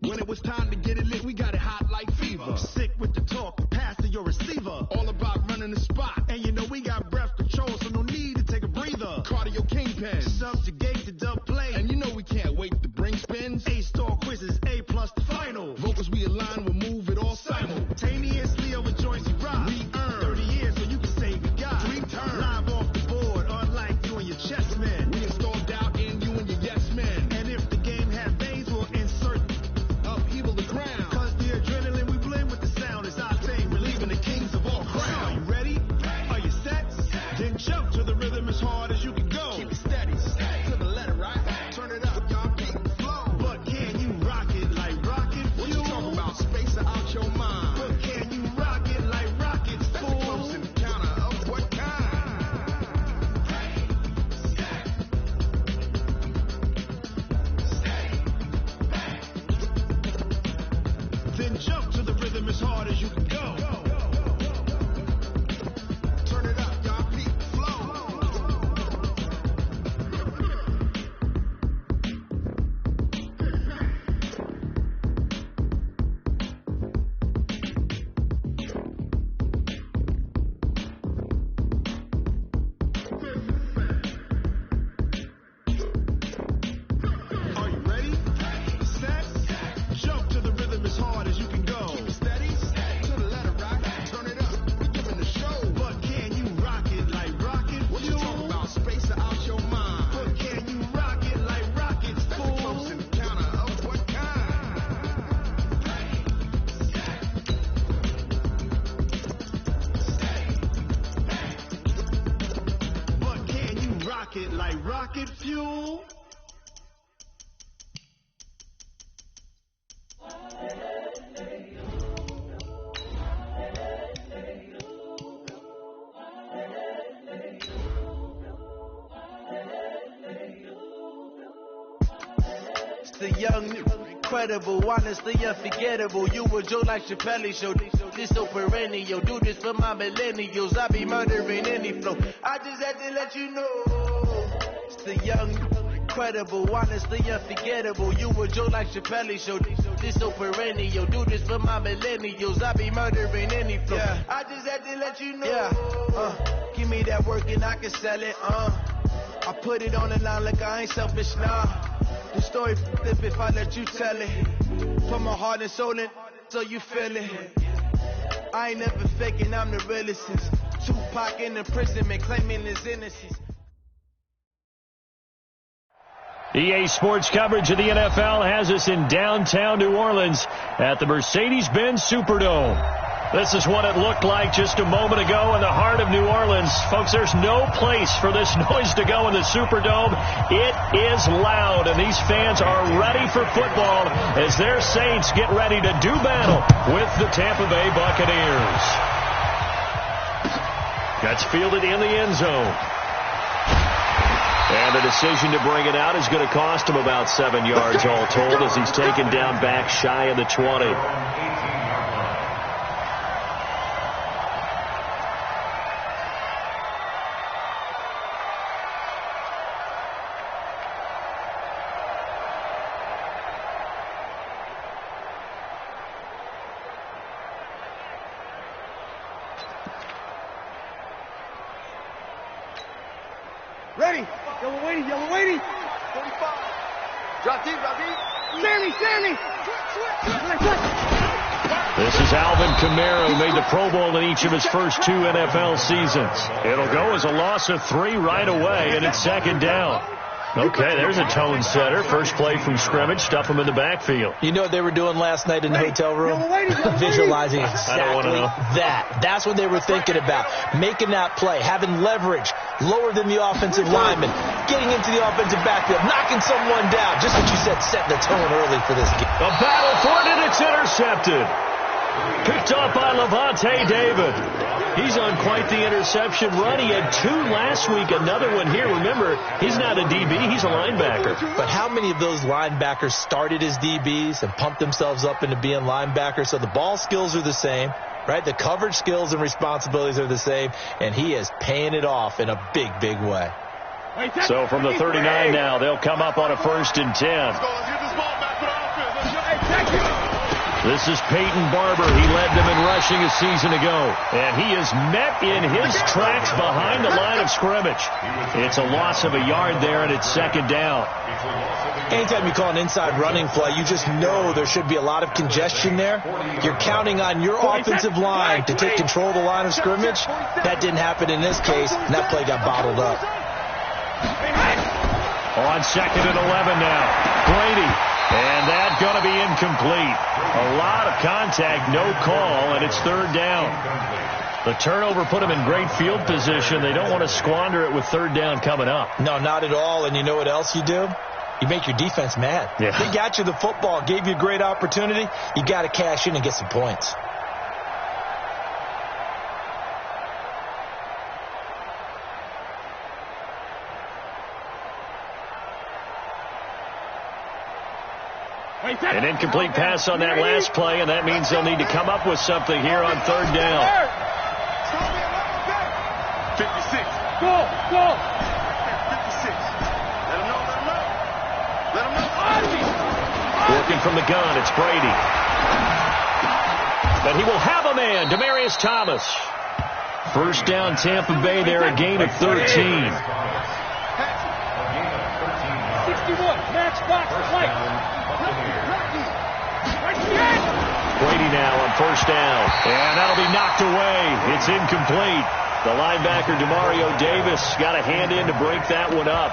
When it was time to get it lit, we got it hot like fever. I'm sick with the talk, pass to your receiver. All about running the spot. And you know we got breath control, so no need to take a breather. Cardio kingpin, subjugate the dub play. And you know we can't wait to bring spins. A-star quizzes, A+ the final. Vocals we align, we'll move it all simultaneously over joints we rock. We earn 30 years so you can say we got 3 turns. Live off the board, unlike you and your chess men. We install doubt in you and your yes men. And if the game had veins, we'll insert upheaval the ground. Cause the adrenaline we blend with the sound is our thing, relieving the kings of all crowns. Are you ready? Are you set? Then jump to the rhythm as hard as you can go. Keep it steady, to the letter, right? Turn it up, y'all, keep the flow. But can you rock it like rocket fuel? What you talking about? Space out your mind. But can you rock it like rockets, fool? That's a close encounter of what kind? Then jump to the rhythm as hard as you can go. Turn it up, y'all, keep the flow. Are you ready? Set? Jump to the rhythm as hard as you can go. Keep it steady, to the letter, right? Turn it up, we giving the show. But can you rock it like rocket fuel? What you talking about? Space out your mind. But can you rock it like rockets, fool? That's a close encounter of what kind? But can you rock it like rocket fuel? It's the young, incredible, honestly unforgettable. You a Joe like Chappelle show. This so perennial. Do this for my millennials. I be murdering any flow. I just had to let you know. It's the young, incredible, honestly unforgettable. You a Joe like Chappelle show. This so perennial. Do this for my millennials. I be murdering any flow. Yeah. I just had to let you know. Yeah. Give me that work and I can sell it. I put it on the line like I ain't selfish, nah. The story flip if I let you tell it. Put my heart and soul in so you feel it. I ain't never faking, I'm the realest since Tupac in imprisonment claiming his innocence. EA Sports coverage of the NFL has us in downtown New Orleans at the Mercedes-Benz Superdome. This is what it looked like just a moment ago in the heart of New Orleans. Folks, there's no place for this noise to go in the Superdome. It is loud, and these fans are ready for football as their Saints get ready to do battle with the Tampa Bay Buccaneers. Gets fielded in the end zone. And the decision to bring it out is going to cost him about 7 yards all told as he's taken down back shy of the 20. Ready. Y'all waiting. 45. Drop deep. Sammy. This is Alvin Kamara, who made the Pro Bowl in each of his first 2 NFL seasons. It'll go as a loss of 3 right away, and it's second down. Okay, there's a tone setter. First play from scrimmage, stuff him in the backfield. You know what they were doing last night in the hotel room? Visualizing exactly that. That's what they were thinking about. Making that play, having leverage, lower than the offensive lineman, getting into the offensive backfield, knocking someone down. Just what you said, setting the tone early for this game. A battle for it, and it's intercepted. Picked off by Levante David. He's on quite the interception run. He had 2 last week, another one here. Remember, he's not a DB, he's a linebacker. But how many of those linebackers started as DBs and pumped themselves up into being linebackers? So the ball skills are the same, right? The coverage skills and responsibilities are the same, and he is paying it off in a big, big way. So from the 39 now, they'll come up on a 1st and 10. Let's get this ball back for the offense. This is Peyton Barber. He led them in rushing a season ago. And he is met in his tracks behind the line of scrimmage. It's a loss of a yard there, and it's second down. Anytime you call an inside running play, you just know there should be a lot of congestion there. You're counting on your offensive line to take control of the line of scrimmage. That didn't happen in this case, and that play got bottled up. On 2nd and 11 now. Brady. And that's going to be incomplete. A lot of contact, no call, and it's third down. The turnover put them in great field position. They don't want to squander it with third down coming up. No, not at all. And you know what else you do? You make your defense mad. Yeah. They got you the football, gave you a great opportunity. You got to cash in and get some points. An incomplete pass on that last play, and that means they'll need to come up with something here on third down. 56. Go. 56. Let him know. Working from the gun, it's Brady. But he will have a man, Demaryius Thomas. First down, Tampa Bay there, a gain of 13. 61. Match box right. Brady now on first down. And that'll be knocked away. It's incomplete. The linebacker, Demario Davis, got a hand in to break that one up.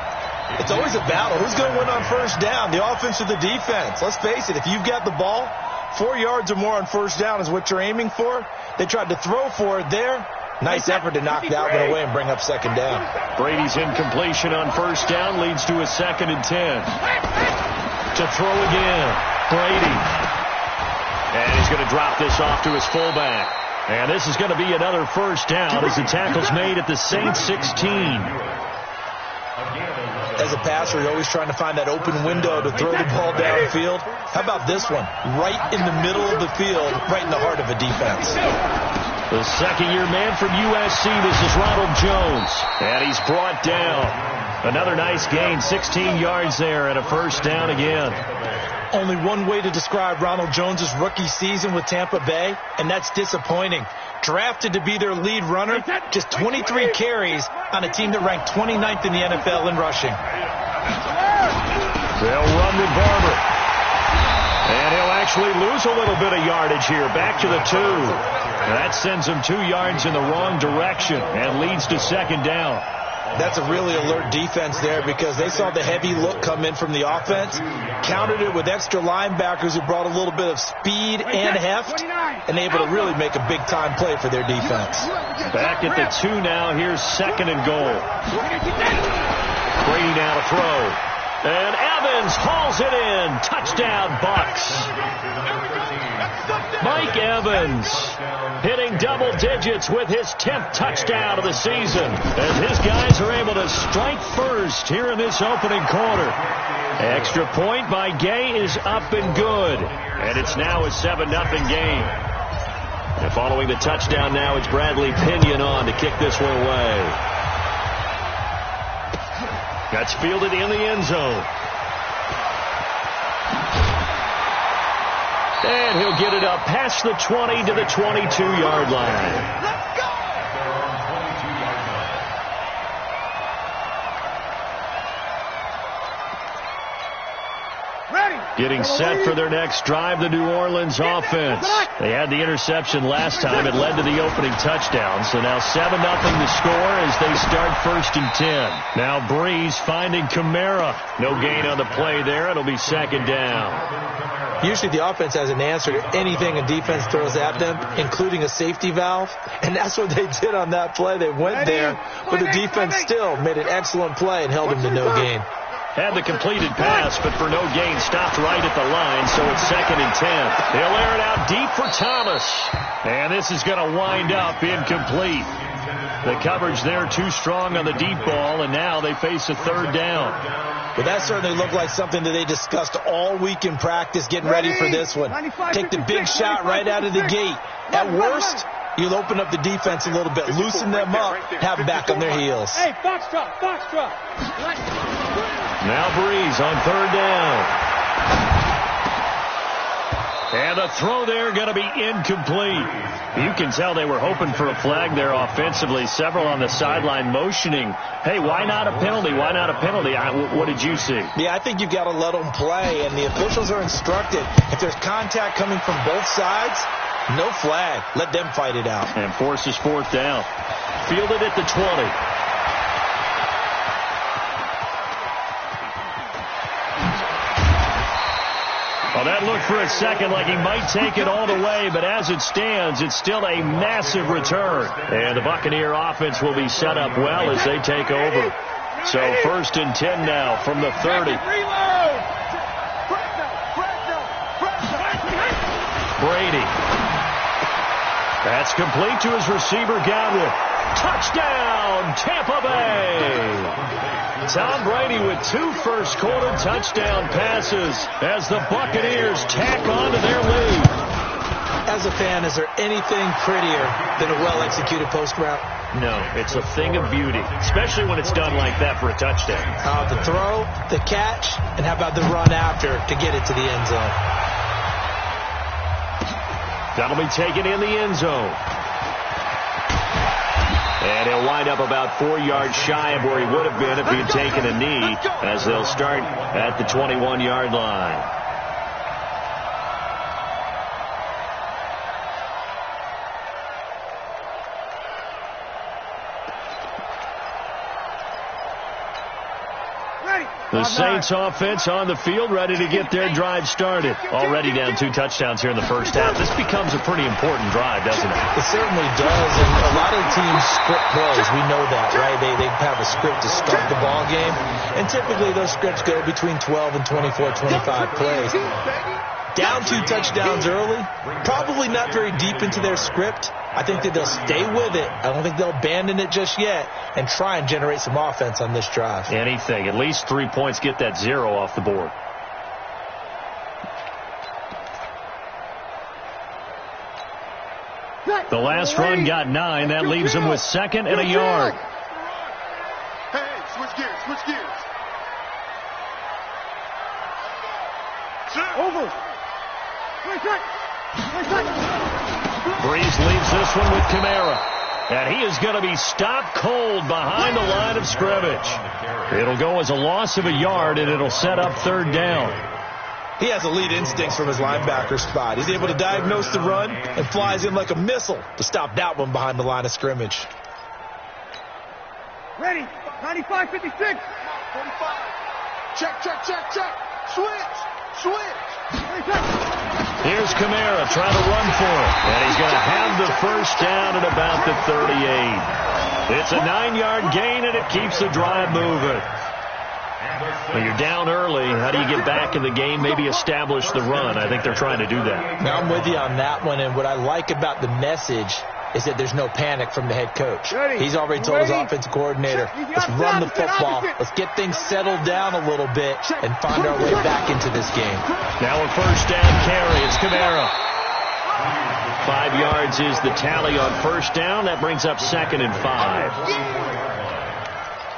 It's always a battle. Who's going to win on first down, the offense or the defense? Let's face it, if you've got the ball, 4 yards or more on first down is what you're aiming for. They tried to throw for it there. Nice effort to knock that one away and bring up second down. Brady's incompletion on first down leads to a 2nd and 10. To throw again, Brady. And he's going to drop this off to his fullback. And this is going to be another first down as the tackle's made at the Saints 16. As a passer, you're always trying to find that open window to throw the ball downfield. How about this one? Right in the middle of the field, right in the heart of a defense. The second-year man from USC, this is Ronald Jones. And he's brought down. Another nice gain, 16 yards there and a first down again. Only one way to describe Ronald Jones' rookie season with Tampa Bay, and that's disappointing. Drafted to be their lead runner, just 23 carries on a team that ranked 29th in the NFL in rushing. They'll run with Barber. And he'll actually lose a little bit of yardage here, back to the 2. That sends him 2 yards in the wrong direction and leads to second down. That's a really alert defense there because they saw the heavy look come in from the offense, countered it with extra linebackers who brought a little bit of speed and heft, and able to really make a big-time play for their defense. Back at the 2 now. Here's 2nd and goal. Brady now to throw. And Evans hauls it in. Touchdown, Bucks. Mike Evans hitting double digits with his 10th touchdown of the season as his guys are able to strike first here in this opening quarter. Extra point by Gay is up and good. And it's now a 7-0 game. And following the touchdown now, it's Bradley Pinion on to kick this one away. That's fielded in the end zone. And he'll get it up past the 20 to the 22-yard line. Let's go! Getting set for their next drive, the New Orleans offense. They had the interception last time. It led to the opening touchdown. So now 7-0 to score as they start 1st and 10. Now Breeze finding Kamara. No gain on the play there. It'll be second down. Usually the offense has an answer to anything a defense throws at them, including a safety valve. And that's what they did on that play. They went there, but the defense still made an excellent play and held them to no gain. Had the completed pass, but for no gain, stopped right at the line, so it's 2nd and 10. They'll air it out deep for Thomas. And this is going to wind up incomplete. The coverage there too strong on the deep ball, and now they face a third down. But that certainly looked like something that they discussed all week in practice, getting ready for this one. Take the big shot right out of the gate. At worst, you'll open up the defense a little bit, loosen them up, have them back on their heels. Hey, box drop. Now Breeze on third down. And the throw there going to be incomplete. You can tell they were hoping for a flag there offensively. Several on the sideline motioning, hey, why not a penalty? Why not a penalty? What did you see? Yeah, I think you've got to let them play, and the officials are instructed. If there's contact coming from both sides, no flag. Let them fight it out. And forces fourth down. Fielded at the 20. Well, that looked for a second like he might take it all the way, but as it stands, it's still a massive return. And the Buccaneer offense will be set up well as they take over. So 1st and 10 now from the 30. Brady. That's complete to his receiver, Godwin. Touchdown, Tampa Bay. Tom Brady with 2 first-quarter touchdown passes as the Buccaneers tack on to their lead. As a fan, is there anything prettier than a well-executed post route? No, it's a thing of beauty, especially when it's done like that for a touchdown. The throw, the catch, and how about the run after to get it to the end zone? That'll be taken in the end zone. And he'll wind up about 4 yards shy of where he would have been if he had taken a knee, as they'll start at the 21-yard line. The Saints offense on the field, ready to get their drive started. Already down 2 touchdowns here in the first half. This becomes a pretty important drive, doesn't it? It certainly does, and a lot of teams script plays. We know that, right? They have a script to start the ball game, and typically those scripts go between 12 and 24, 25 plays. Down 2 touchdowns early, probably not very deep into their script. I think that they'll stay with it. I don't think they'll abandon it just yet and try and generate some offense on this drive. Anything. At least 3 points, get that 0 off the board. The last run got 9. That leaves him with 2nd and a yard. Hey, switch gears, switch gears. Over. Breeze leaves this one with Kamara. And he is going to be stopped cold behind the line of scrimmage. It'll go as a loss of a yard, and it'll set up 3rd down. He has elite instincts from his linebacker spot. He's able to diagnose the run and flies in like a missile to stop that one behind the line of scrimmage. Ready. 95, 56. 45. Check, check, check, check. Switch, switch. Here's Kamara trying to run for it. And he's going to have the first down at about the 38. It's a 9-yard gain, and it keeps the drive moving. When you're down early, how do you get back in the game, maybe establish the run? I think they're trying to do that. Now, I'm with you on that one, and what I like about the message is that there's no panic from the head coach. He's already told his offensive coordinator, let's run the football, let's get things settled down a little bit and find our way back into this game. Now a first down carry. It's Kamara. 5 yards is the tally on first down. That brings up 2nd and 5.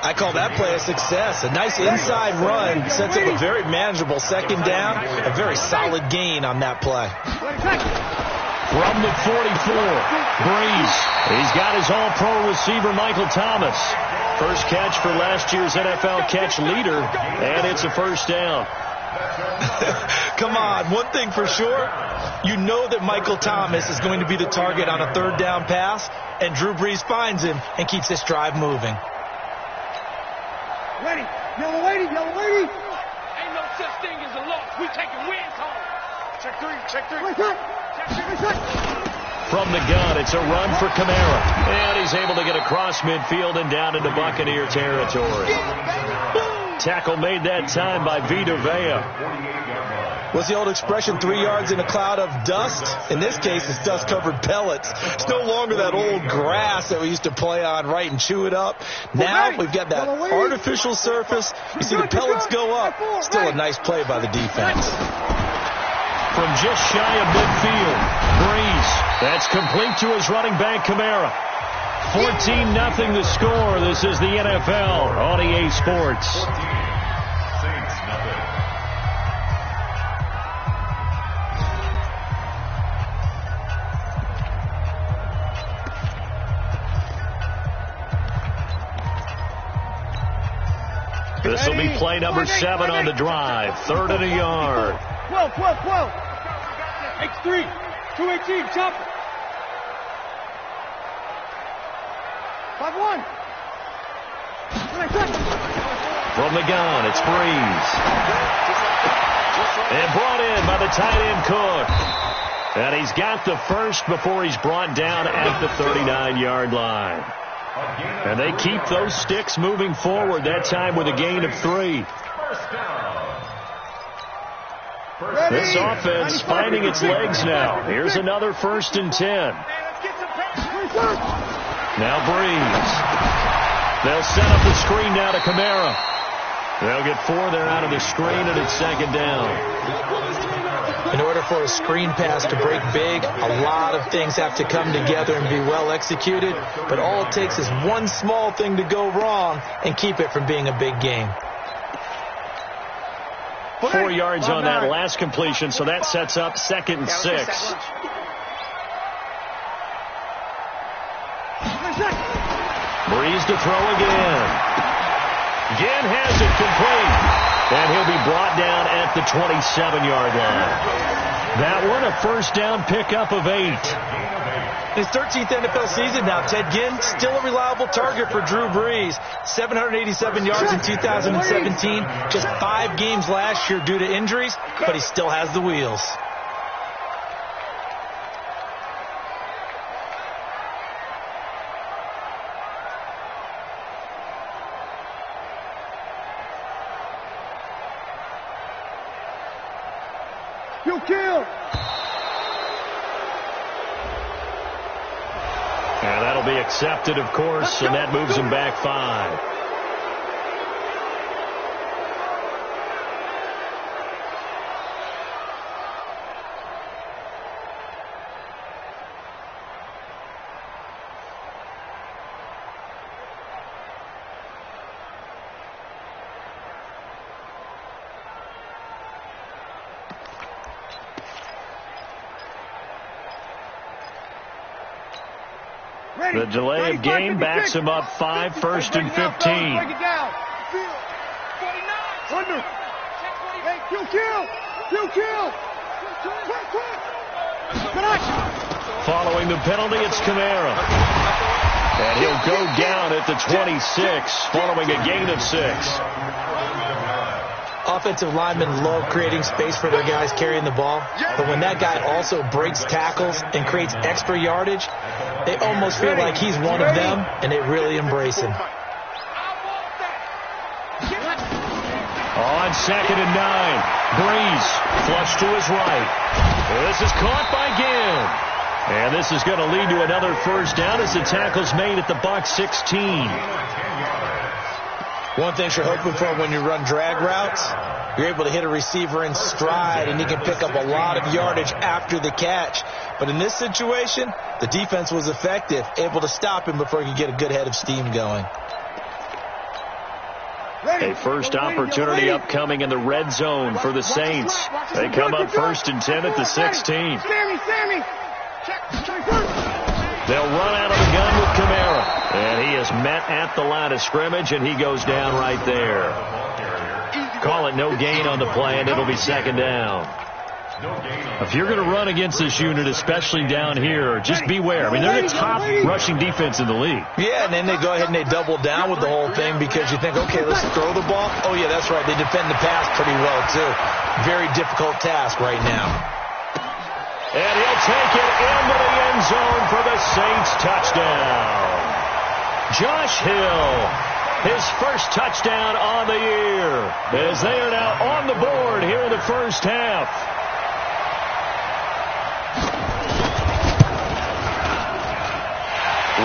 I call that play a success. A nice inside run sets up a very manageable 2nd down. A very solid gain on that play. From the 44, Breeze. He's got his all-pro receiver, Michael Thomas. First catch for last year's NFL catch leader, and it's a first down. Come on, one thing for sure, you know that Michael Thomas is going to be the target on a 3rd down pass, and Drew Brees finds him and keeps this drive moving. Ready. Yellow lady, yellow lady. Ain't no such thing as a loss. We taking wins home. Check 3, check 3. From the gun, it's a run for Kamara. And he's able to get across midfield and down into Buccaneer territory. Tackle made that time by Vita Vea. What's the old expression, 3 yards in a cloud of dust? In this case, it's dust-covered pellets. It's no longer that old grass that we used to play on, right, and chew it up. Now we've got that artificial surface. You see the pellets go up. Still a nice play by the defense. From just shy of midfield, Breeze. That's complete to his running back, Kamara. 14-0 the score. This is the NFL on EA Sports. will be play number 7 on the drive. 3rd and a yard. 12. X3. 218. Chopper. 5-1. From the gun, it's Breeze. And brought in by the tight end Cook. And he's got the first before he's brought down at the 39-yard line. And they keep those sticks moving forward, that time with a gain of 3. This offense finding its legs now. Here's another 1st and 10. Now Breeze. They'll set up the screen now to Kamara. They'll get 4 there out of the screen, and it's 2nd down. In order for a screen pass to break big, a lot of things have to come together and be well executed. But all it takes is one small thing to go wrong and keep it from being a big game. 4 yards on that last completion, so that sets up 2nd and 6. Breeze to throw again. Again has it complete. And he'll be brought down at the 27-yard line. That one a 1st down pickup of 8. His 13th NFL season now. Ted Ginn still a reliable target for Drew Brees. 787 yards in 2017. Just 5 games last year due to injuries, but he still has the wheels. Kill. And that'll be accepted, of course, and that moves him back 5. The delay of game backs him up 5, 1st and 15. Break it down. Under. Hey, kill. Following the penalty, it's Kamara. And he'll go down at the 26, following a gain of 6. Offensive linemen love creating space for their guys carrying the ball, but when that guy also breaks tackles and creates extra yardage, they almost feel like he's one of them, and they really embrace him. On 2nd and 9, Breeze flush to his right. This is caught by Ginn. And this is going to lead to another 1st down as the tackle's made at the Bucs 16. One thing you're hoping for when you run drag routes, you're able to hit a receiver in stride, and he can pick up a lot of yardage after the catch. But in this situation, the defense was effective, able to stop him before he could get a good head of steam going. A first opportunity upcoming in the red zone for the Saints. They come up 1st and 10 at the 16. They'll run out of the gun with Kamara. And he is met at the line of scrimmage, and he goes down right there. Call it no gain on the play, and it'll be 2nd down. If you're going to run against this unit, especially down here, just beware. I mean, they're the top rushing defense in the league. Yeah, and then they go ahead and they double down with the whole thing because you think, okay, let's throw the ball. Oh, yeah, that's right. They defend the pass pretty well, too. Very difficult task right now. And he'll take it into the end zone for the Saints touchdown. Josh Hill, his first touchdown on the year, as they are now on the board here in the first half.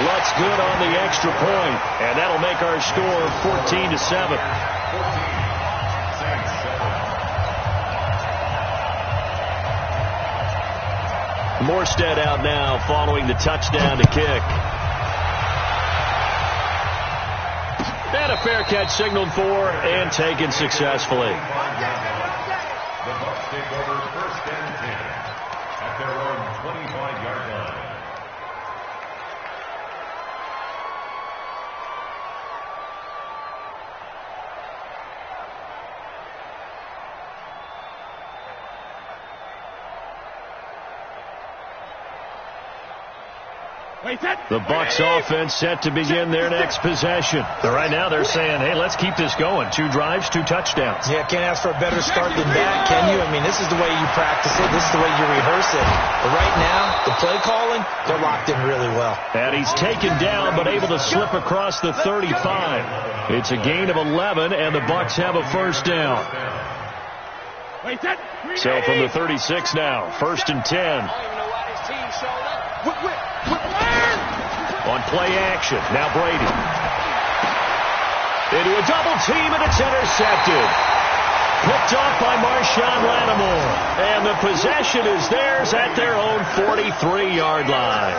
Lutz good on the extra point, and that'll make our score 14-7. Morstead out now following the touchdown to kick. And a fair catch signaled for and taken successfully. The Bucs take over 1st and 10 at their own 25-yard line. The Bucs offense set to begin their next possession. So right now they're saying, hey, let's keep this going. 2 drives, 2 touchdowns. Yeah, can't ask for a better start than that, can you? I mean, this is the way you practice it. This is the way you rehearse it. But right now, the play calling, they're locked in really well. And he's taken down but able to slip across the 35. It's a gain of 11, and the Bucs have a first down. So from the 36 now, 1st and 10. On play action, now Brady. Into a double team, and it's intercepted. Picked off by Marshawn Lattimore. And the possession is theirs at their own 43-yard line.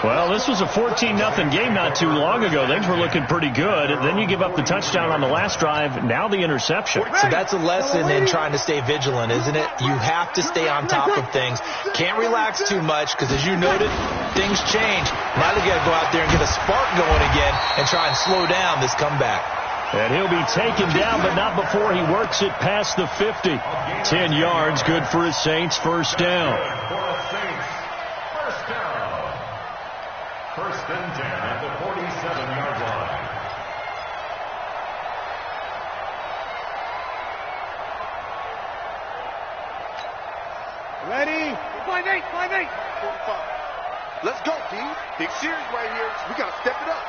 Well, this was a 14-0 game not too long ago. Things were looking pretty good. Then you give up the touchdown on the last drive. Now the interception. So that's a lesson in trying to stay vigilant, isn't it? You have to stay on top of things. Can't relax too much because, as you noted, things change. Now they got to go out there and get a spark going again and try and slow down this comeback. And he'll be taken down, but not before he works it past the 50. 10 yards, good for his Saints. First down. First and 10 at the 47-yard line. Ready? 5-8, 5-8. 45. Let's go, D. Big series right here. We got to step it up.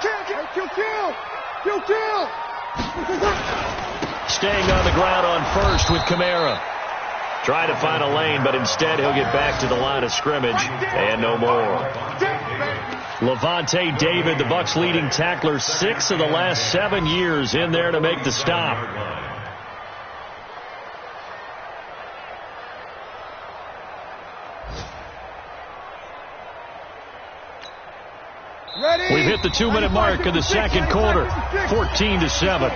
Kill. Staying on the ground on first with Kamara. Try to find a lane, but instead he'll get back to the line of scrimmage and no more. Levante David, the Bucs leading tackler, 6 of the last 7 years in there to make the stop. We've hit the 2-minute mark of the second quarter, 14-7.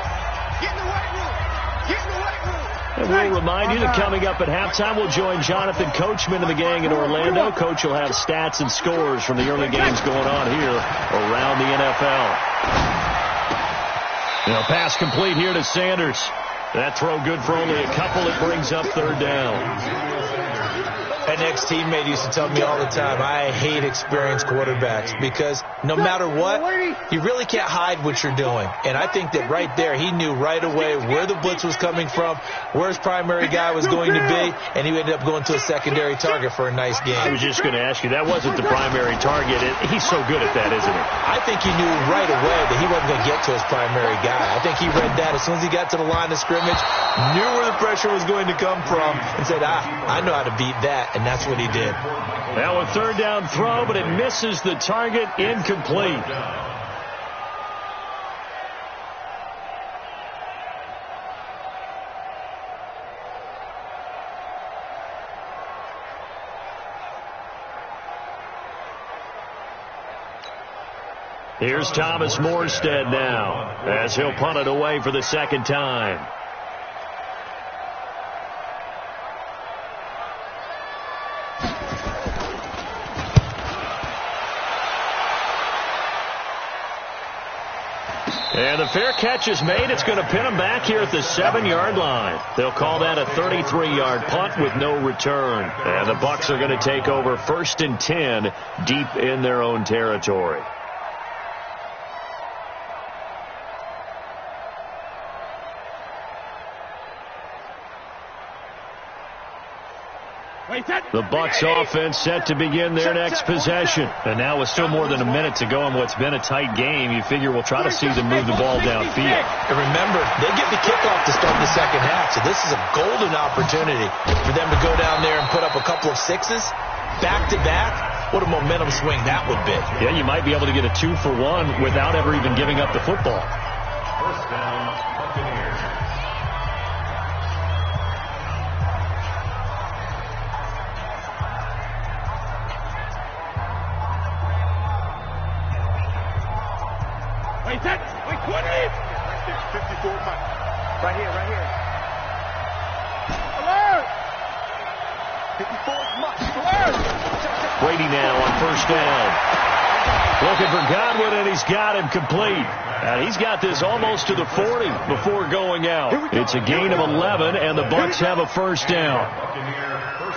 And we'll remind you that coming up at halftime, we'll join Jonathan Coachman and the gang in Orlando. Coach will have stats and scores from the early games going on here around the NFL. Pass complete here to Sanders. That throw good for only a couple. It brings up 3rd down. An ex-teammate used to tell me all the time, I hate experienced quarterbacks because no matter what, you really can't hide what you're doing. And I think that right there, he knew right away where the blitz was coming from, where his primary guy was going to be, and he ended up going to a secondary target for a nice game. I was just going to ask you, that wasn't the primary target. He's so good at that, isn't he? I think he knew right away that he wasn't going to get to his primary guy. I think he read that as soon as he got to the line of scrimmage, knew where the pressure was going to come from, and said, I know how to beat that. And that's what he did. Now a 3rd down throw, but it misses the target, incomplete. Here's Thomas Morstead now, as he'll punt it away for the 2nd time. And the fair catch is made. It's going to pin him back here at the 7-yard line. They'll call that a 33-yard punt with no return. And the Bucs are going to take over 1st and 10 deep in their own territory. The Bucs offense set to begin their next possession. And now with still more than a minute to go in what's been a tight game, you figure we'll try to see them move the ball downfield. And remember, they get the kickoff to start the second half, so this is a golden opportunity for them to go down there and put up a couple of 6s back-to-back. What a momentum swing that would be. Yeah, you might be able to get a 2-for-1 without ever even giving up the football. First down, Buccaneers. Wait, 20! Right there, 54 Mike. Right here. Alert! 54 Mike. Alert! Brady now on 1st down. Looking for Godwin, and he's got him complete. And he's got this almost to the 40 before going out. It's a gain of 11, and the Bucs have a first down.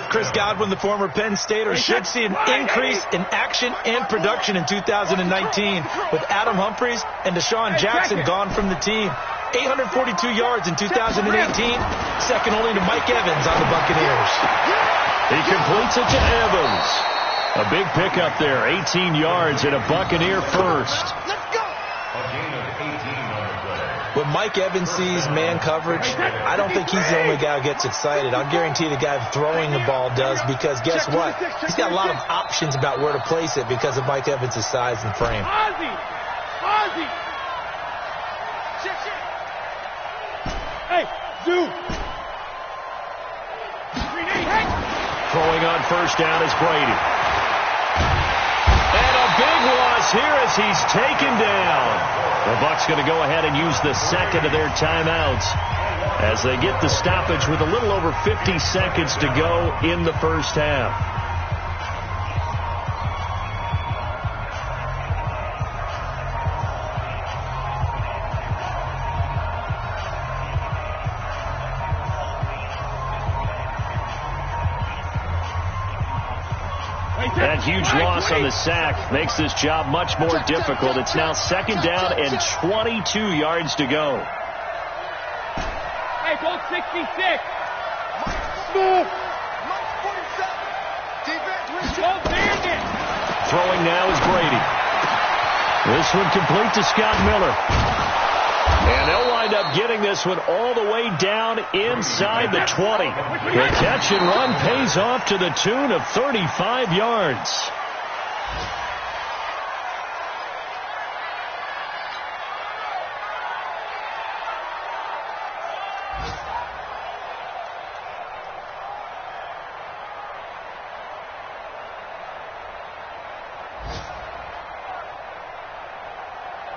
Chris Godwin, the former Penn Stater, should see an increase in action and production in 2019 with Adam Humphries and Deshaun Jackson gone from the team. 842 yards in 2018, second only to Mike Evans on the Buccaneers. He completes it to Evans. A big pickup there, 18 yards and a Buccaneer first. When Mike Evans sees man coverage, I don't think he's the only guy who gets excited. I'll guarantee the guy throwing the ball does, because guess what? He's got a lot of options about where to place it because of Mike Evans' size and frame. Ozzy! Hey, Zoo! Throwing on first down is Brady. And a big loss here as he's taken down. The Bucs going to go ahead and use the second of their timeouts as they get the stoppage with a little over 50 seconds to go in the first half. That huge loss on the sack makes this job much more difficult. It's now second down and 22 yards to go. Hey, goal 66. Throwing now is Brady. This one complete to Scott Miller. And they'll wind up getting this one all the way down inside the 20. The catch and run pays off to the tune of 35 yards.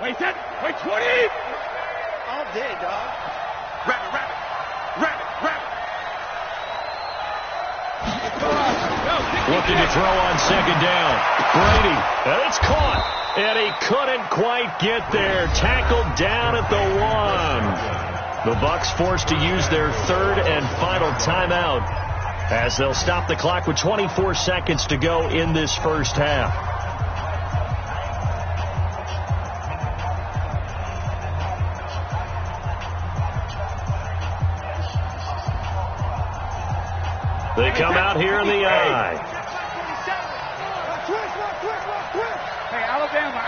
Wait, 20! All day, dog. Rabbit. Looking to throw on second down. Brady, and it's caught. And he couldn't quite get there. Tackled down at the 1. The Bucs forced to use their third and final timeout as they'll stop the clock with 24 seconds to go in this first half. They come out here in the eye. Hey, Alabama.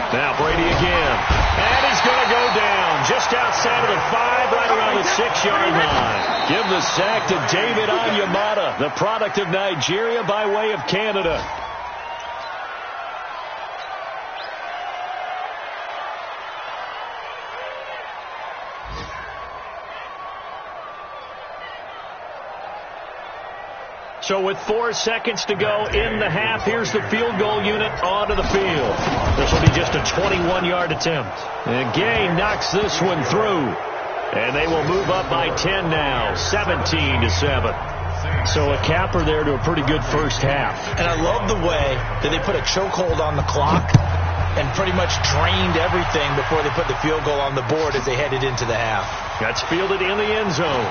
Now Brady again. And he's going to go down just outside of the 5, right around the 6-yard line. Give the sack to David Onyemata, the product of Nigeria by way of Canada. So with 4 seconds to go in the half, here's the field goal unit onto the field. This will be just a 21-yard attempt. And Gay knocks this one through. And they will move up by 10 now, 17-7. So a capper there to a pretty good first half. And I love the way that they put a chokehold on the clock and pretty much drained everything before they put the field goal on the board as they headed into the half. That's fielded in the end zone.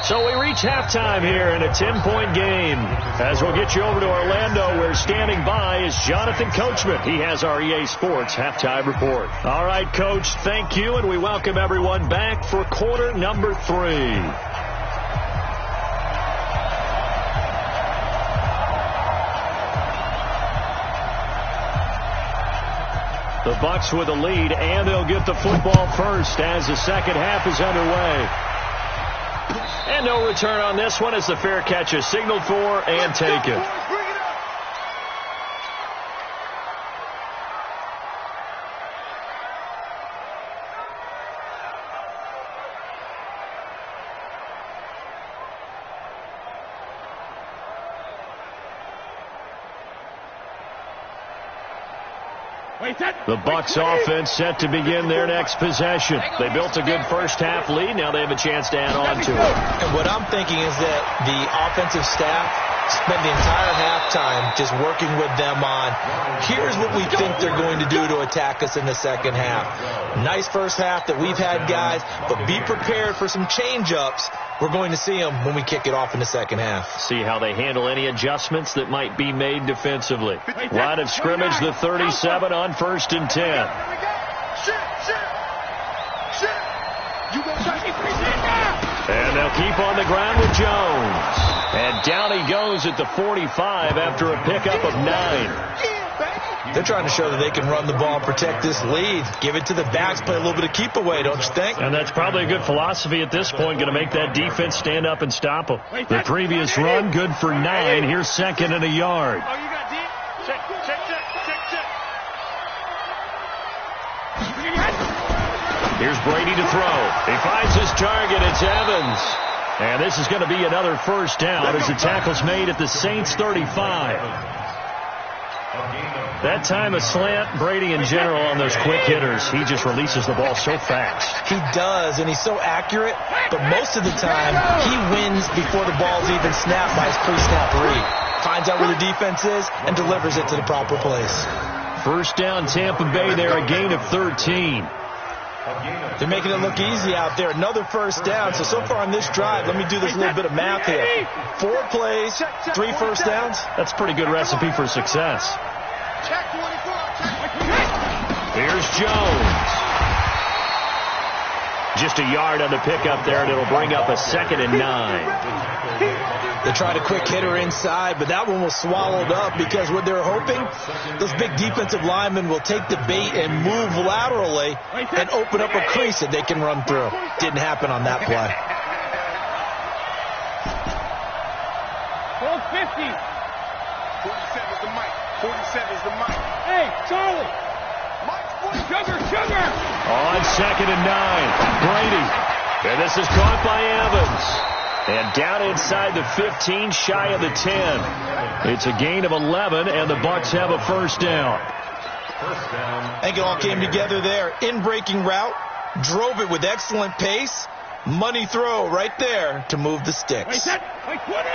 So we reach halftime here in a 10-point game. As we'll get you over to Orlando, where standing by is Jonathan Coachman. He has our EA Sports halftime report. All right, Coach, thank you, and we welcome everyone back for quarter number 3. The Bucs with a lead, and they'll get the football first as the second half is underway. And no return on this one as the fair catch is signaled for and taken. The Bucs offense set to begin their next possession. They built a good first half lead. Now they have a chance to add on to it. And what I'm thinking is that the offensive staff spent the entire halftime just working with them on, here's what we think they're going to do to attack us in the second half. Nice first half that we've had, guys, but be prepared for some change-ups. We're going to see them when we kick it off in the second half. See how they handle any adjustments that might be made defensively. Line of scrimmage, the 37 on 1st and 10. And they'll keep on the ground with Jones. And down he goes at the 45 after a pickup of 9. They're trying to show that they can run the ball and protect this lead. Give it to the backs, play a little bit of keep away, don't you think? And that's probably a good philosophy at this point, going to make that defense stand up and stop them. The previous run, good for 9. Here's 2nd and a yard. Here's Brady to throw. He finds his target. It's Evans. And this is going to be another first down as the tackle's made at the Saints 35. That time a slant, Brady in general on those quick hitters, he just releases the ball so fast. He does, and he's so accurate, but most of the time he wins before the ball's even snapped by his pre-snap read. Finds out where the defense is and delivers it to the proper place. First down Tampa Bay there, a gain of 13. They're making it look easy out there. Another first down. So far on this drive, let me do this little bit of math here. 4 plays, 3 first downs. That's a pretty good recipe for success. Here's Jones. Just a yard on the pickup there, and it'll bring up a 2nd and 9. They tried a quick hitter inside, but that one was swallowed up because what they're hoping, those big defensive linemen will take the bait and move laterally and open up a crease that they can run through. Didn't happen on that play. 12:50. 47 is the mic. 47 is the mic. Hey, Charlie. Sugar. On 2nd and 9, Brady. And this is caught by Evans. And down inside the 15, shy of the 10. It's a gain of 11, and the Bucs have a first down. I think it all came together there. In-breaking route, drove it with excellent pace. Money throw right there to move the sticks.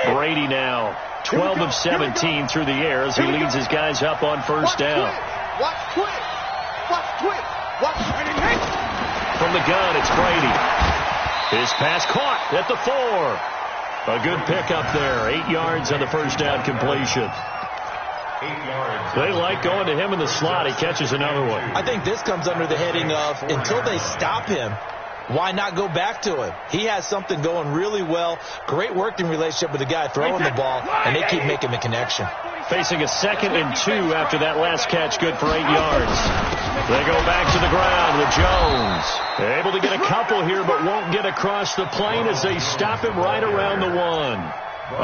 Brady now, 12 of 17 through the air as he leads his guys up on first down. Watch quick. From the gun, it's Brady. His pass caught at the 4. A good pickup there. 8 yards on the first down completion. 8 yards. They like going to him in the slot. He catches another one. I think this comes under the heading of until they stop him, why not go back to him? He has something going really well. Great working relationship with the guy throwing the ball, and they keep making the connection. Facing a 2nd and 2 after that last catch, good for 8 yards. They go back to the ground with Jones. They're able to get a couple here, but won't get across the plane as they stop him right around the 1.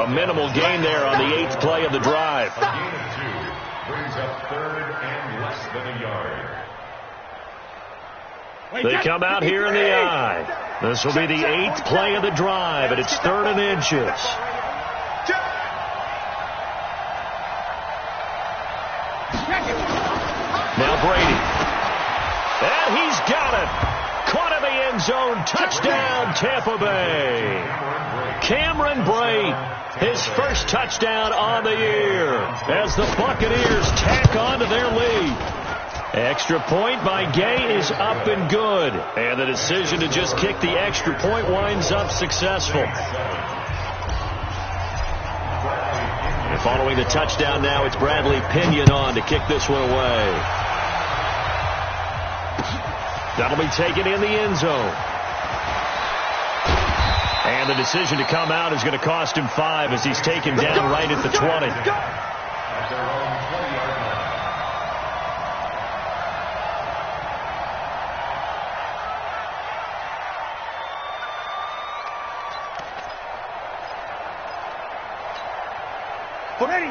A minimal gain there on the 8th play of the drive. A gain of 2 brings up 3rd and less than a yard. They come out here in the eye. This will be the 8th play of the drive, and it's 3rd and inches. Now Brady. And he's got it. Caught in the end zone. Touchdown, Tampa Bay. Cameron Brate, his first touchdown on the year as the Buccaneers tack on to their lead. Extra point by Gay is up and good. And the decision to just kick the extra point winds up successful. And following the touchdown now, it's Bradley Pinion on to kick this one away. That'll be taken in the end zone. And the decision to come out is going to cost him 5 as he's taken down right at the 20. At their own 20-yard line.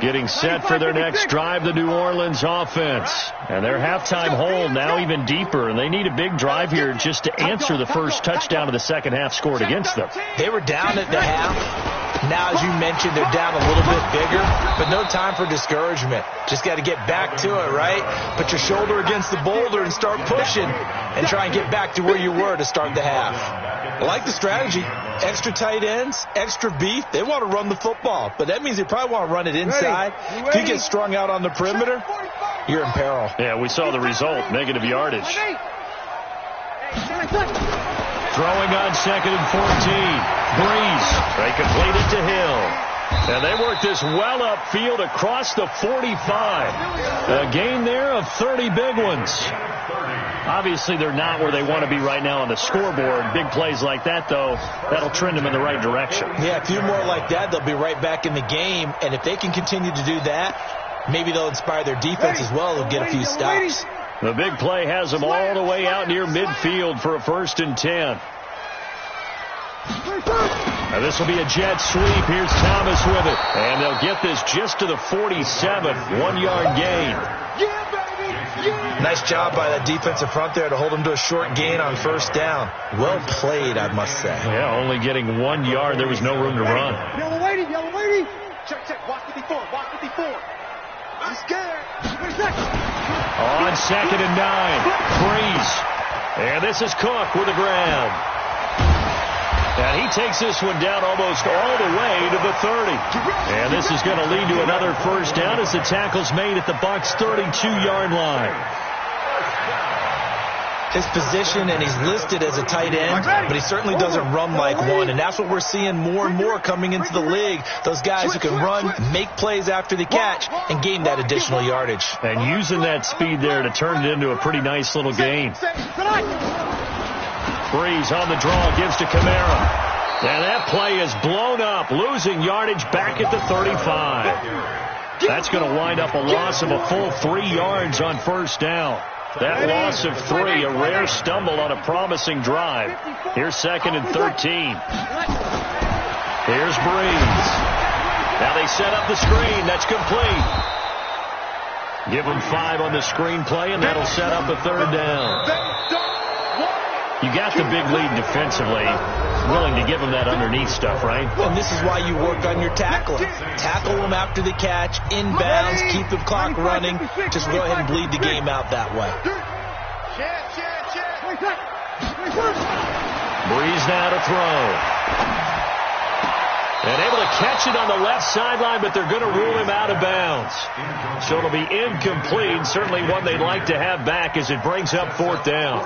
Getting set for their next drive, the New Orleans offense. And their halftime hole now even deeper, and they need a big drive here just to answer the first touchdown of the second half scored against them. They were down at the half. Now, as you mentioned, they're down a little bit bigger, but no time for discouragement. Just got to get back to it, right? Put your shoulder against the boulder and start pushing and try and get back to where you were to start the half. I like the strategy. Extra tight ends, extra beef. They want to run the football, but that means they probably want to run it inside. If you get strung out on the perimeter, you're in peril. Yeah, we saw the result, negative yardage. Throwing on 2nd and 14. Breeze. They complete it to Hill. And they work this well upfield across the 45. A gain there of 30 big ones. Obviously, they're not where they want to be right now on the scoreboard. Big plays like that, though, that'll trend them in the right direction. Yeah, a few more like that, they'll be right back in the game. And if they can continue to do that, maybe they'll inspire their defense as well. They'll get a few stops. The big play has them all the way out near midfield for a 1st and 10. Now this will be a jet sweep. Here's Thomas with it. And they'll get this just to the 47. 1-yard gain. Nice job by that defensive front there to hold them to a short gain on 1st down. Well played, I must say. Yeah, only getting 1 yard. There was no room to run. Yellow lady, yellow lady. Check, check. Watch 54, watch 54. I'm scared. On 2nd and 9. Breeze. And this is Cook with a grab. And he takes this one down almost all the way to the 30. And this is going to lead to another 1st down as the tackle's made at the Bucs' 32-yard line. His position, and he's listed as a tight end, but he certainly doesn't run like one. And that's what we're seeing more and more coming into the league. Those guys who can run, make plays after the catch, and gain that additional yardage. And using that speed there to turn it into a pretty nice little gain. Breeze on the draw, gives to Kamara. And that play is blown up, losing yardage back at the 35. That's going to wind up a loss of a full 3 yards on 1st down. That loss of 3, a rare stumble on a promising drive. Here's 2nd and 13. Here's Breeze. Now they set up the screen. That's complete. Give them 5 on the screen play, and that'll set up a 3rd down. You got the big lead defensively. Willing to give them that underneath stuff, right? And this is why you work on your tackling. Tackle them after the catch, inbounds, keep the clock running. Just go ahead and bleed the game out that way. Breeze now to throw. And able to catch it on the left sideline, but they're going to rule him out of bounds. So it'll be incomplete. Certainly one they'd like to have back as it brings up 4th down.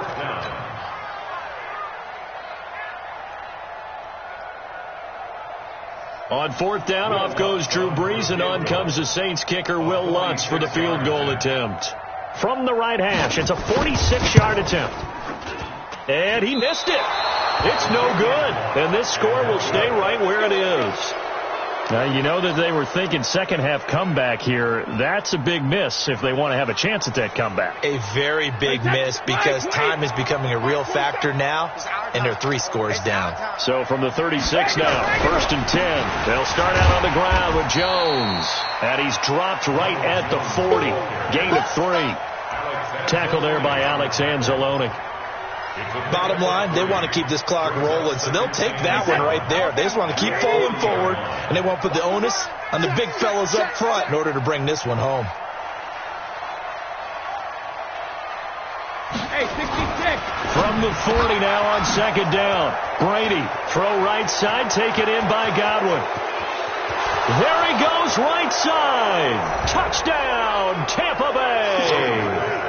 On 4th down, off goes Drew Brees, and on comes the Saints kicker, Will Lutz, for the field goal attempt. From the right hash, it's a 46-yard attempt. And he missed it. It's no good. And this score will stay right where it is. Now, you know that they were thinking second half comeback here. That's a big miss if they want to have a chance at that comeback. A very big miss because time is becoming a real factor now, and they're 3 scores down. So from the 36 now, 1st and 10. They'll start out on the ground with Jones. And he's dropped right at the 40. Gain of 3. Tackle there by Alex Anzalone. Bottom line, they want to keep this clock rolling, so they'll take that one right there. They just want to keep falling forward, and they want to put the onus on the big fellas up front in order to bring this one home. Hey, 66. From the 40 now on 2nd down. Brady, throw right side, taken in by Godwin. There he goes, right side. Touchdown, Tampa Bay.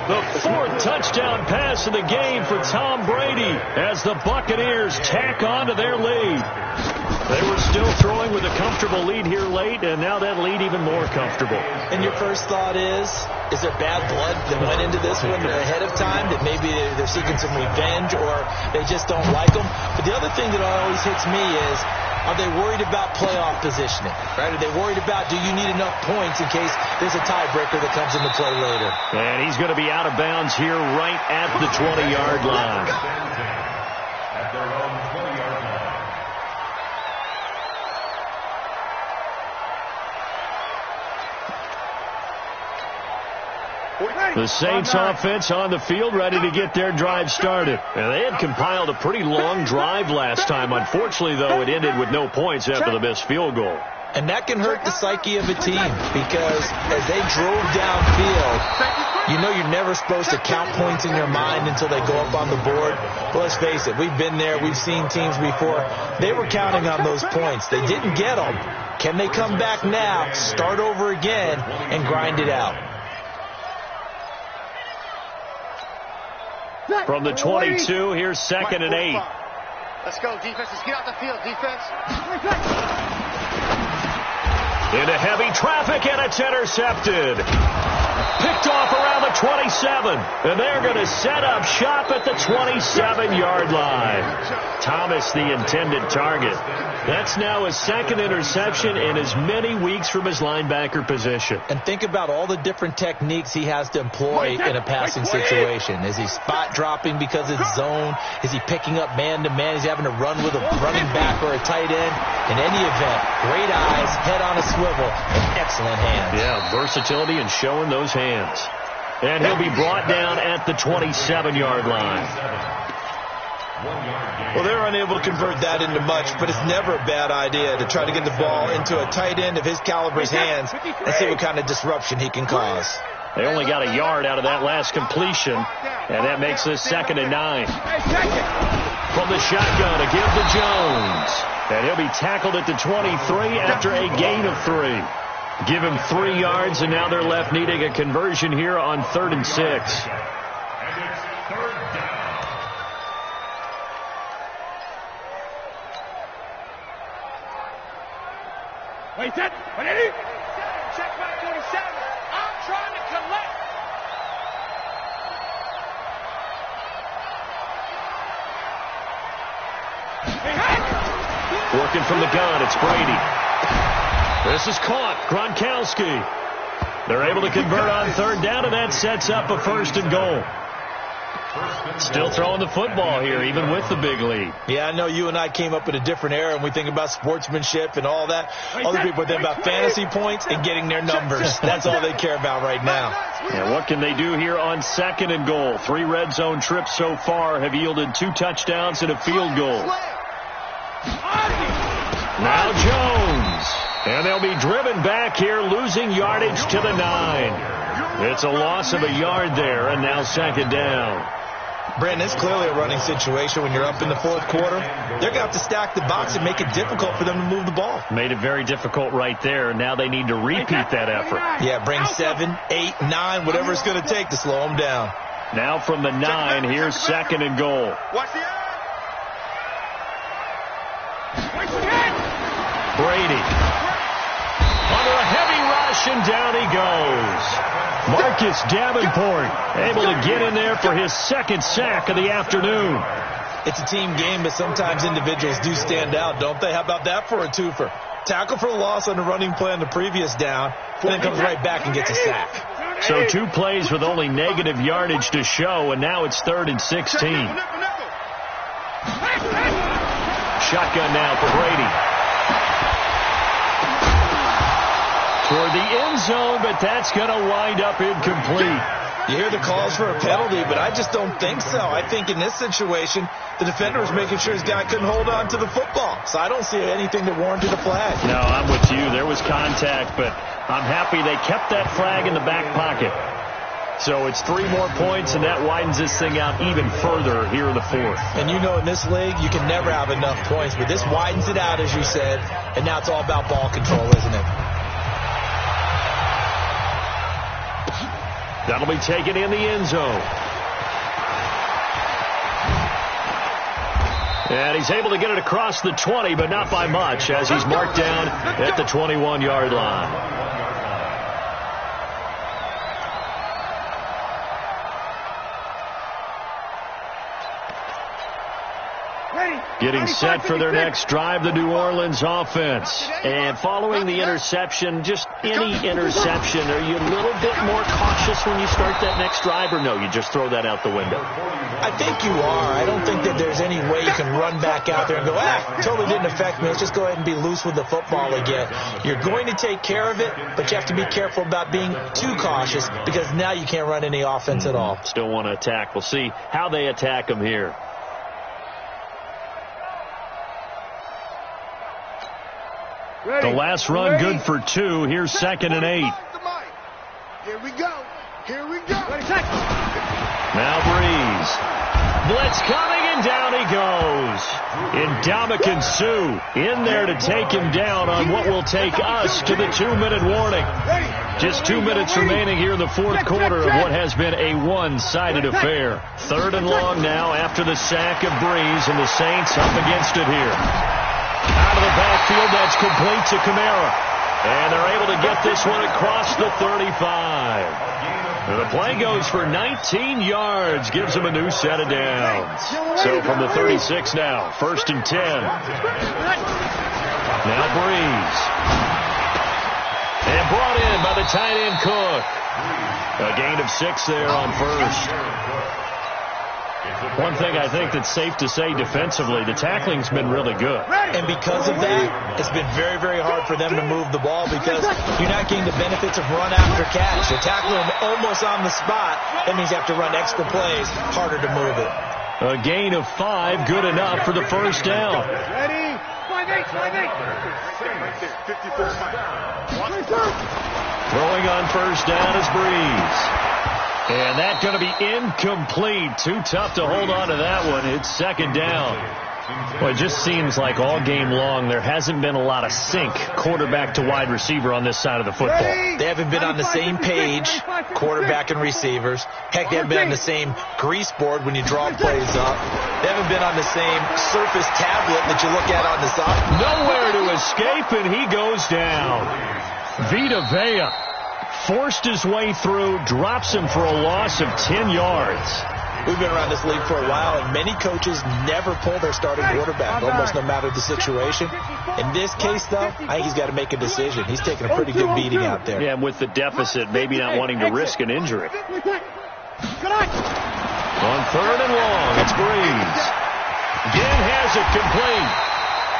The 4th touchdown pass of the game for Tom Brady as the Buccaneers tack on to their lead. They were still throwing with a comfortable lead here late, and now that lead even more comfortable. And your first thought is there bad blood that went into this one ahead of time, that maybe they're seeking some revenge or they just don't like them? But the other thing that always hits me is, are they worried about playoff positioning? Right? Are they worried about, do you need enough points in case there's a tiebreaker that comes into play later? And he's going to be out of bounds here right at the 20-yard line. At their own 20-yard line. The Saints offense on the field, ready to get their drive started. And they had compiled a pretty long drive last time. Unfortunately, though, it ended with no points after the missed field goal. And that can hurt the psyche of a team because as they drove downfield, you know you're never supposed to count points in your mind until they go up on the board. But let's face it, we've been there. We've seen teams before. They were counting on those points. They didn't get them. Can they come back now, start over again, and grind it out? From the 22, here's 2nd and 8. Let's go, defense. Let's get out the field, defense. Into heavy traffic, and it's intercepted. Picked off around the 27. And they're going to set up shop at the 27-yard line. Thomas, the intended target. That's now his 2nd interception in as many weeks from his linebacker position. And think about all the different techniques he has to employ in a passing situation. Is he spot dropping because it's zone? Is he picking up man-to-man? Is he having to run with a running back or a tight end? In any event, great eyes, head on a swivel, and excellent hands. Yeah, versatility and showing those hands. And he'll be brought down at the 27-yard line. Well, they're unable to convert that into much, but it's never a bad idea to try to get the ball into a tight end of his caliber's hands and see what kind of disruption he can cause. They only got a yard out of that last completion, and that makes this 2nd and 9. From the shotgun to give to Jones. And he'll be tackled at the 23 after a gain of 3. Give him 3 yards, and now they're left needing a conversion here on 3rd and 6. And it's 3rd down. Wait, that. What is it? Check back 27. I'm trying to collect. Working from the gun, it's Brady. This is caught. Gronkowski. They're able to convert on 3rd down, and that sets up a 1st and goal. Still throwing the football here, even with the big lead. Yeah, I know you and I came up in a different era, and we think about sportsmanship and all that. Other people think about fantasy points and getting their numbers. That's all they care about right now. And what can they do here on 2nd and goal? 3 red zone trips so far have yielded 2 touchdowns and a field goal. Now Jones. And they'll be driven back here, losing yardage to the 9. It's a loss of a yard there, and now 2nd down. Brandon, it's clearly a running situation when you're up in the 4th quarter. They're going to have to stack the box and make it difficult for them to move the ball. Made it very difficult right there. Now they need to repeat that effort. Yeah, bring 7, 8, 9, whatever it's going to take to slow them down. Now from the 9, here's 2nd and goal. Brady. Under a heavy rush, and down he goes. Marcus Davenport able to get in there for his 2nd sack of the afternoon. It's a team game, but sometimes individuals do stand out, don't they? How about that for a twofer? Tackle for the loss on the running play on the previous down, and then comes right back and gets a sack. So 2 plays with only negative yardage to show, and now it's 3rd and 16. Shotgun now for Brady. Toward the end zone, but that's going to wind up incomplete. You hear the calls for a penalty, but I just don't think so. I think in this situation, the defender was making sure his guy couldn't hold on to the football. So I don't see anything that warranted a flag. No, I'm with you. There was contact, but I'm happy they kept that flag in the back pocket. So it's 3 more points, and that widens this thing out even further here in the 4th. And you know in this league, you can never have enough points, but this widens it out, as you said, and now it's all about ball control, isn't it? That'll be taken in the end zone. And he's able to get it across the 20, but not by much, as he's marked down at the 21-yard line. Getting set for their next drive, the New Orleans offense. And following the interception, just any interception, are you a little bit more cautious when you start that next drive, or no, you just throw that out the window? I think you are. I don't think that there's any way you can run back out there and go, totally didn't affect me. Let's just go ahead and be loose with the football again. You're going to take care of it, but you have to be careful about being too cautious because now you can't run any offense at all. Still want to attack. We'll see how they attack them here. Ready. The last run good for 2. Here's 2nd and 8. Here we go. Here we go. Now Breeze. Blitz coming, and down he goes. Ndamukong Suh in there to take him down on what will take us to the 2-minute warning. Just 2 minutes remaining here in the fourth quarter of what has been a one-sided affair. 3rd and long now after the sack of Breeze, and the Saints up against it here. Out of the backfield, that's complete to Kamara. And they're able to get this one across the 35. And the play goes for 19 yards, gives them a new set of downs. So from the 36 now, 1st and 10. Now Breeze. And brought in by the tight end Cook. A gain of 6 there on 1st. One thing I think that's safe to say defensively, the tackling's been really good. And because of that, it's been very, very hard for them to move the ball because you're not getting the benefits of run after catch. They're tackling them almost on the spot. That means you have to run extra plays, harder to move it. A gain of 5, good enough for the first down. Ready? 5-8. Throwing on first down is Breeze. And that's going to be incomplete. Too tough to hold on to that one. It's 2nd down. Well, it just seems like all game long there hasn't been a lot of sync quarterback to wide receiver on this side of the football. They haven't been on the same page, quarterback and receivers. Heck, they haven't been on the same grease board when you draw plays up. They haven't been on the same Surface tablet that you look at on the side. Nowhere to escape, and he goes down. Vita Vea forced his way through, drops him for a loss of 10 yards. We've been around this league for a while, and many coaches never pull their starting quarterback, almost no matter the situation. In this case, though, I think he's got to make a decision. He's taking a pretty good beating out there. Yeah, and with the deficit, maybe not wanting to risk an injury. On 3rd and long, it's Breeze. Again has it complete.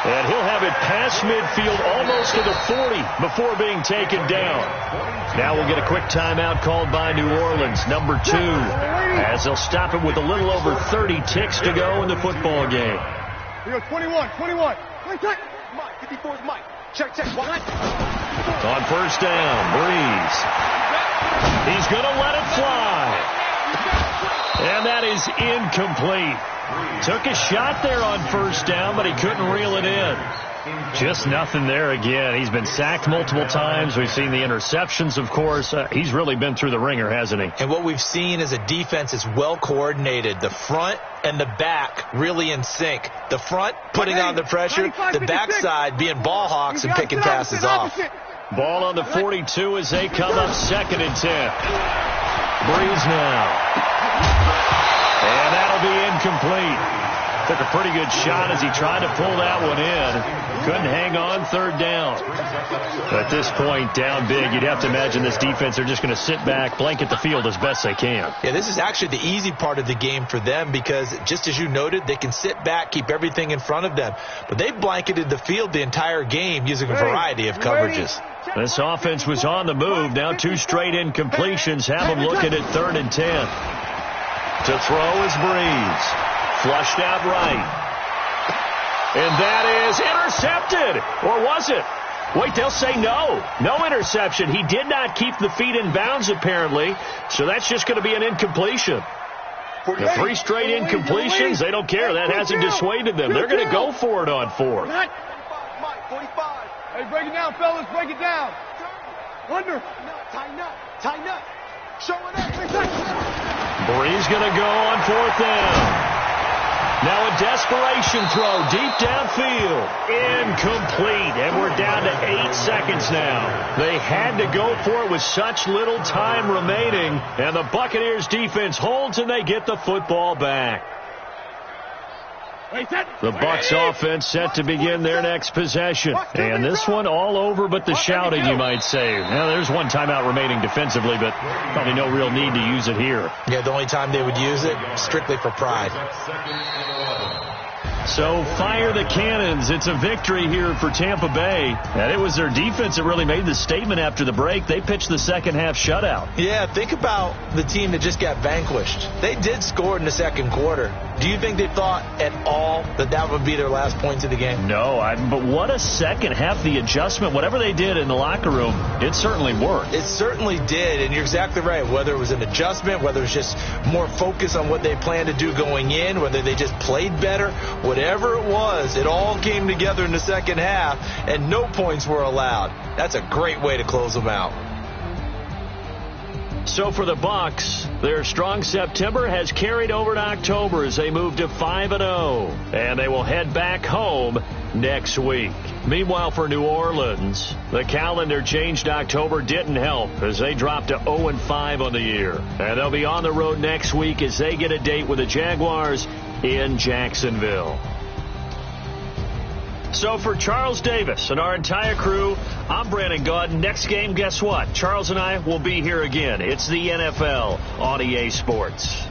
And he'll have it past midfield, almost to the 40 before being taken down. Now we'll get a quick timeout called by New Orleans, number 2, as they'll stop it with a little over 30 ticks to go in the football game. Here we go, 21. Mike, 54 is Mike. Check. On first down, Breeze. He's going to let it fly. And that is incomplete. Took a shot there on first down, but he couldn't reel it in. Just nothing there again. He's been sacked multiple times. We've seen the interceptions, of course. He's really been through the ringer, hasn't he? And what we've seen is a defense that's well coordinated. The front and the back really in sync. The front putting on the pressure, the backside being ball hawks and picking passes off. Ball on the 42 as they come up 2nd and 10. Breeze now. And that'll be incomplete. Took a pretty good shot as he tried to pull that one in. Couldn't hang on 3rd down. At this point, down big, you'd have to imagine this defense, they're just going to sit back, blanket the field as best they can. Yeah, this is actually the easy part of the game for them because, just as you noted, they can sit back, keep everything in front of them. But they blanketed the field the entire game using a variety of coverages. This offense was on the move. Now 2 straight incompletions have them looking at 3rd and 10. To throw is Breeze. Flushed out right. And that is intercepted. Or was it? Wait, they'll say no. No interception. He did not keep the feet in bounds, apparently. So that's just going to be an incompletion. The 3 straight incompletions, they don't care. That hasn't dissuaded them. They're going to go for it on 4th. 45. Hey, break it down, fellas. Break it down. Under. Tighten up. Show it up. Breeze going to go on 4th down. Now a desperation throw deep downfield. Incomplete. And we're down to 8 seconds now. They had to go for it with such little time remaining. And the Buccaneers defense holds and they get the football back. The Bucs offense set to begin their next possession. And this one all over but the shouting, you might say. Now, there's one timeout remaining defensively, but probably no real need to use it here. Yeah, the only time they would use it, strictly for pride. So fire the cannons. It's a victory here for Tampa Bay. And it was their defense that really made the statement after the break. They pitched the second half shutout. Yeah, think about the team that just got vanquished. They did score in the second quarter. Do you think they thought at all that that would be their last points of the game? No, but what a second half. The adjustment, whatever they did in the locker room, it certainly worked. It certainly did, and you're exactly right. Whether it was an adjustment, whether it was just more focus on what they planned to do going in, whether they just played better, whatever it was, it all came together in the second half, and no points were allowed. That's a great way to close them out. So for the Bucs, their strong September has carried over to October as they move to 5-0, and they will head back home next week. Meanwhile, for New Orleans, the calendar change to October didn't help as they dropped to 0-5 on the year. And they'll be on the road next week as they get a date with the Jaguars in Jacksonville. So for Charles Davis and our entire crew, I'm Brandon Gaudin. Next game, guess what? Charles and I will be here again. It's the NFL on EA Sports.